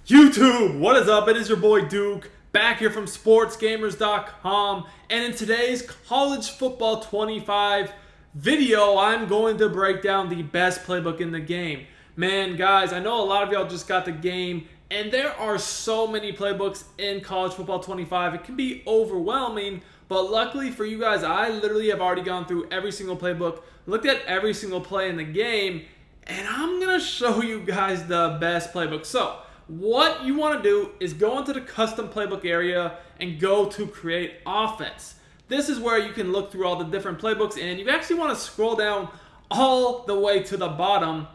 YouTube, what is up? It is your boy Duke, back here from Sportsgamerz.com, and in today's College Football 25 video, I'm going to break down the best playbook in the game. Man, guys, I know a lot of y'all just got the game, and there are so many playbooks in College Football 25. It can be overwhelming, but luckily for you guys, I literally have already gone through every single playbook, looked at every single play in the game, and I'm going to show you guys the best playbook. So, what you want to do is go into the custom playbook area and go to create offense. This is where you can look through all the different playbooks, and you actually want to scroll down all the way to the bottom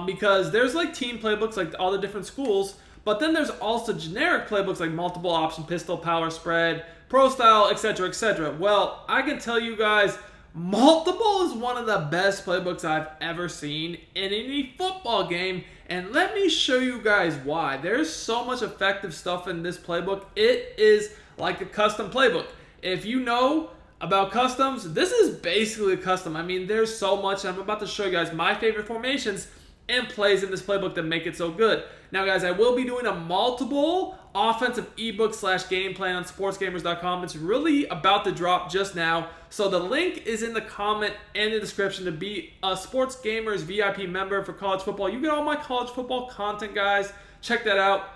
because there's like team playbooks like all the different schools, but then there's also generic playbooks like multiple option, pistol, power spread, pro style, etc., etc. Well, I can tell you guys, multiple is one of the best playbooks I've ever seen in any football game, and let me show you guys why. There's so much effective stuff in this playbook. It is like a custom playbook. If you know about customs, this is basically a custom. I mean, there's so much. I'm about to show you guys my favorite formations and plays in this playbook that make it so good. Now, guys, I will be doing a multiple offensive ebook / game plan on sportsgamerz.com. It's really about to drop just now. So the link is in the comment and the description to be a Sportsgamerz VIP member for college football. You get all my college football content, guys. Check that out.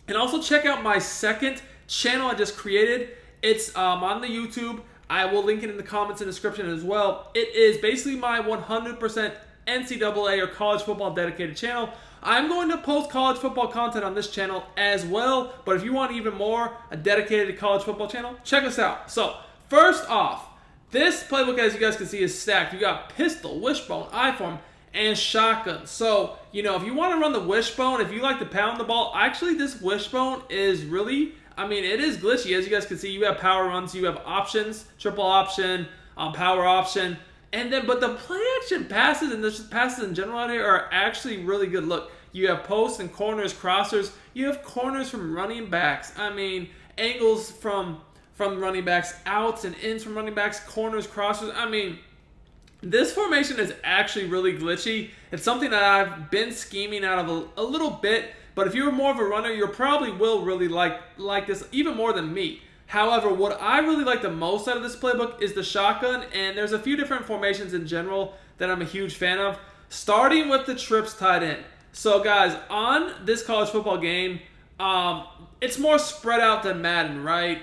And also check out my second channel I just created. It's on the YouTube. I will link it in the comments and description as well. It is basically my 100% NCAA or college football dedicated channel. I'm going to post college football content on this channel as well, but if you want even more, a dedicated college football channel, check us out. So, first off, this playbook, as you guys can see, is stacked. You got pistol, wishbone, I-form, and shotgun. So, you know, if you want to run the wishbone, if you like to pound the ball, actually this wishbone is really, I mean, it is glitchy. As you guys can see, you have power runs, you have options, triple option, power option, and then, but the play action passes and the passes in general out here are actually really good. Look, you have posts and corners, crossers. You have corners from running backs. I mean, angles from running backs, outs and ins from running backs, corners, crossers. I mean, this formation is actually really glitchy. It's something that I've been scheming out of a little bit, but if you're more of a runner, you probably will really like this even more than me. However, what I really like the most out of this playbook is the shotgun, and there's a few different formations in general that I'm a huge fan of, starting with the trips tight end. So, guys, on this college football game, it's more spread out than Madden, right?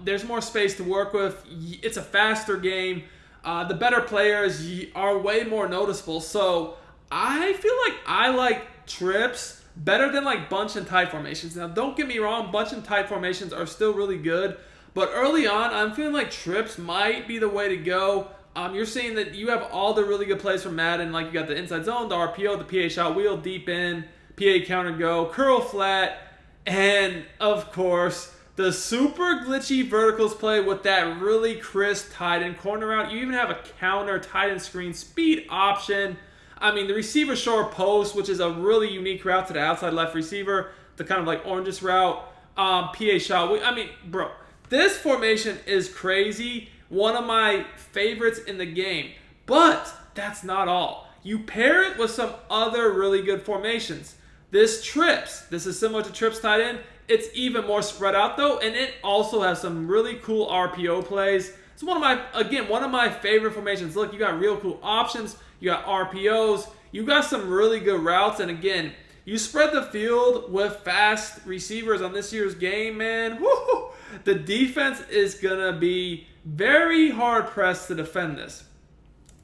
There's more space to work with. It's a faster game. The better players are way more noticeable. So, I feel like I like trips better than like bunch and tight formations. Now, don't get me wrong, bunch and tight formations are still really good, but early on, I'm feeling like trips might be the way to go. You're seeing that you have all the really good plays from Madden, like you got the inside zone, the RPO, the PA shot wheel, deep in, PA counter go, curl flat, and of course, the super glitchy verticals play with that really crisp tight end corner route. You even have a counter tight end screen speed option. I mean, the receiver short post, which is a really unique route to the outside left receiver, the kind of like oranges route, PA shot. I mean, bro, this formation is crazy. One of my favorites in the game. But that's not all. You pair it with some other really good formations. This trips. This is similar to trips tight end. It's even more spread out though, and it also has some really cool RPO plays. It's one of my favorite formations. Look, you got real cool options. You got RPOs. You got some really good routes. And again, you spread the field with fast receivers on this year's game, man. Woo! The defense is going to be very hard-pressed to defend this.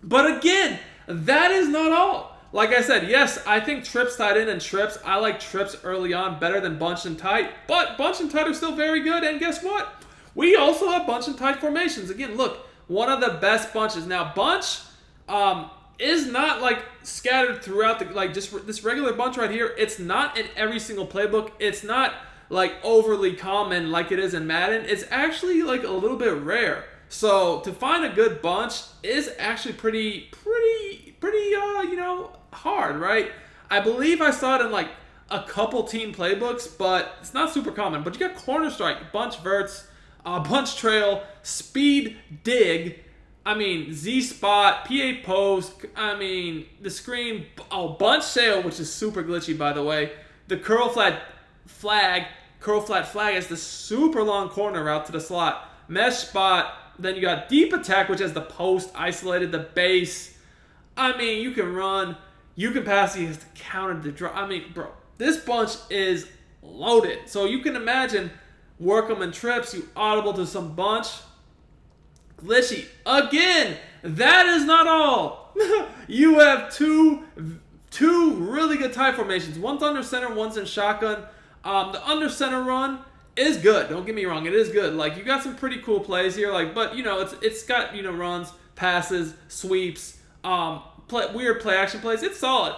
But again, that is not all. Like I said, yes, I think trips tight end and trips. I like trips early on better than bunch and tight. But bunch and tight are still very good. And guess what? We also have bunch and tight formations. Again, look, one of the best bunches. Now, bunch is not like scattered throughout the, like just this regular bunch right here. It's not in every single playbook. It's not like overly common like it is in Madden. It's actually like a little bit rare. So to find a good bunch is actually pretty hard, right? I believe I saw it in like a couple team playbooks, but it's not super common. But you got corner strike, bunch verts, bunch trail, speed dig, I mean, Z-spot, PA post, I mean, the screen, bunch sail, which is super glitchy, by the way. The curl flat flag, curl flat flag as the super long corner route to the slot. Mesh spot. Then you got deep attack, which has the post isolated, the base. I mean, you can run, you can pass, he has to counter the draw. I mean, bro, this bunch is loaded. So you can imagine, work them in trips, you audible to some bunch. Glitchy. Again, that is not all. You have two really good tie formations. One's under center, one's in shotgun. The under center run is good. Don't get me wrong, it is good. Like, you got some pretty cool plays here. Like, but you know, it's got, you know, runs, passes, sweeps, weird play action plays. It's solid.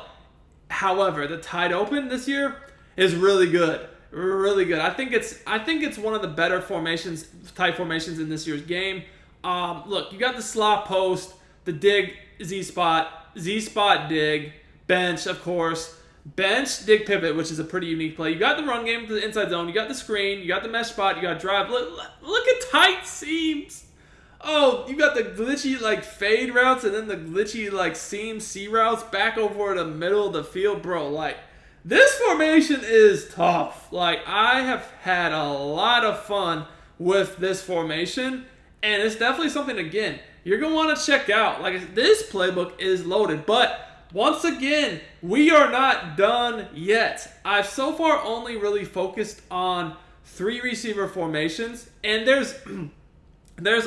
However, the tied open this year is really good. Really good. I think it's one of the better formations, tight formations in this year's game. Look, you got the slot post, the dig Z spot dig, bench, of course. Bench, dig, pivot, which is a pretty unique play. You got the run game to the inside zone. You got the screen. You got the mesh spot. You got drive. Look at tight seams. Oh, you got the glitchy, like, fade routes and then the glitchy, like, seam C routes back over the middle of the field. Bro, like, this formation is tough. Like, I have had a lot of fun with this formation, and it's definitely something, again, you're going to want to check out. Like, this playbook is loaded, but once again, we are not done yet. I've so far only really focused on 3 receiver formations, and there's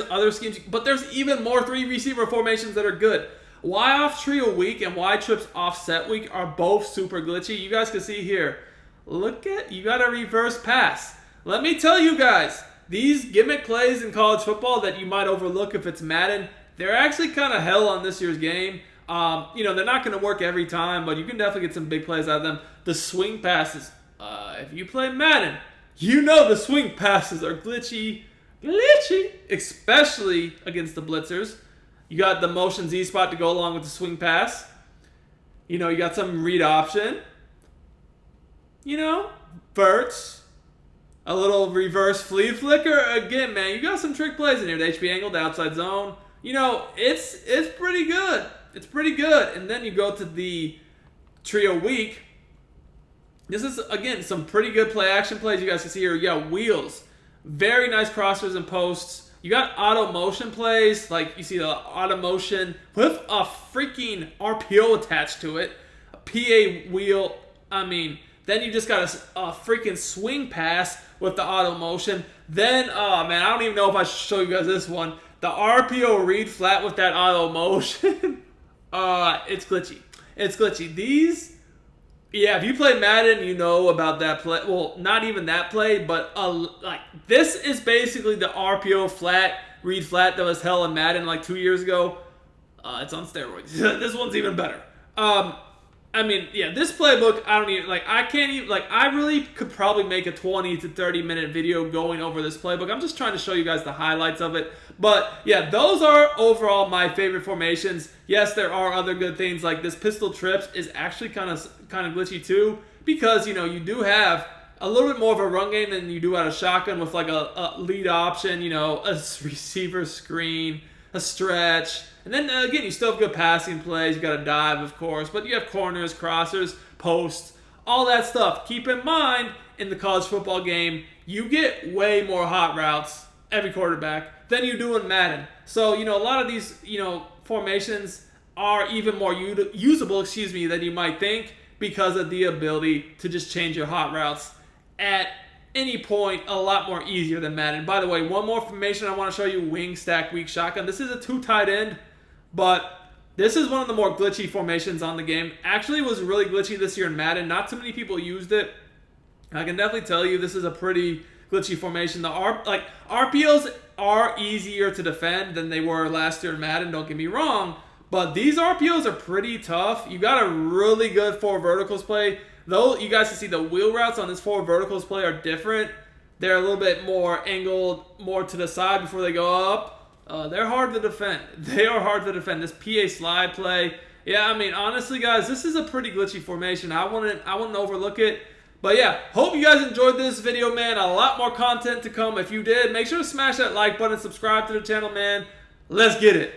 other schemes, but there's even more 3 receiver formations that are good. Y off trio week and Y trips offset week are both super glitchy. You guys can see here. Look at, you got a reverse pass. Let me tell you guys, these gimmick plays in college football that you might overlook if it's Madden, they're actually kind of hell on this year's game. You know, they're not going to work every time, but you can definitely get some big plays out of them. The swing passes. If you play Madden, you know the swing passes are glitchy, especially against the blitzers. You got the motion Z spot to go along with the swing pass. You know, you got some read option. You know, verts. A little reverse flea flicker. Again, man, you got some trick plays in here. The HB angle, the outside zone. You know, it's pretty good. It's pretty good. And then you go to the trio week. This is, again, some pretty good play action plays. You guys can see here. You got wheels. Very nice crossers and posts. You got auto motion plays. Like, you see the auto motion with a freaking RPO attached to it. A PA wheel. I mean, then you just got a freaking swing pass with the auto motion. Then, oh, man, I don't even know if I should show you guys this one. The RPO read flat with that auto motion. It's glitchy. It's glitchy. These, yeah, if you play Madden, you know about that play. Well, not even that play, but like, this is basically the RPO flat, read flat that was hell in Madden like 2 years ago. It's on steroids. This one's even better. I mean, yeah, this playbook, I don't even, like, I can't even, like, I really could probably make a 20 to 30 minute video going over this playbook. I'm just trying to show you guys the highlights of it. But, yeah, those are overall my favorite formations. Yes, there are other good things, like this pistol trips is actually kind of glitchy too, because, you know, you do have a little bit more of a run game than you do out of shotgun with, like, a lead option, you know, a receiver screen, a stretch. And then, again, you still have good passing plays. You got a dive, of course. But you have corners, crossers, posts, all that stuff. Keep in mind, in the college football game, you get way more hot routes, every quarterback, than you do in Madden. So, you know, a lot of these, you know, formations are even more usable, than you might think, because of the ability to just change your hot routes at any point a lot more easier than Madden. By the way, one more formation I want to show you, wing stack weak shotgun. This is a 2 tight end. But this is one of the more glitchy formations on the game. Actually, it was really glitchy this year in Madden. Not too many people used it. I can definitely tell you this is a pretty glitchy formation. The RPOs are easier to defend than they were last year in Madden, don't get me wrong. But these RPOs are pretty tough. You got a really good 4 verticals play. Though you guys can see the wheel routes on this 4 verticals play are different. They're a little bit more angled more to the side before they go up. They're hard to defend. They are hard to defend. This PA slide play. Yeah, I mean, honestly, guys, this is a pretty glitchy formation. I wouldn't overlook it. But yeah, hope you guys enjoyed this video, man. A lot more content to come. If you did, make sure to smash that like button, subscribe to the channel, man. Let's get it.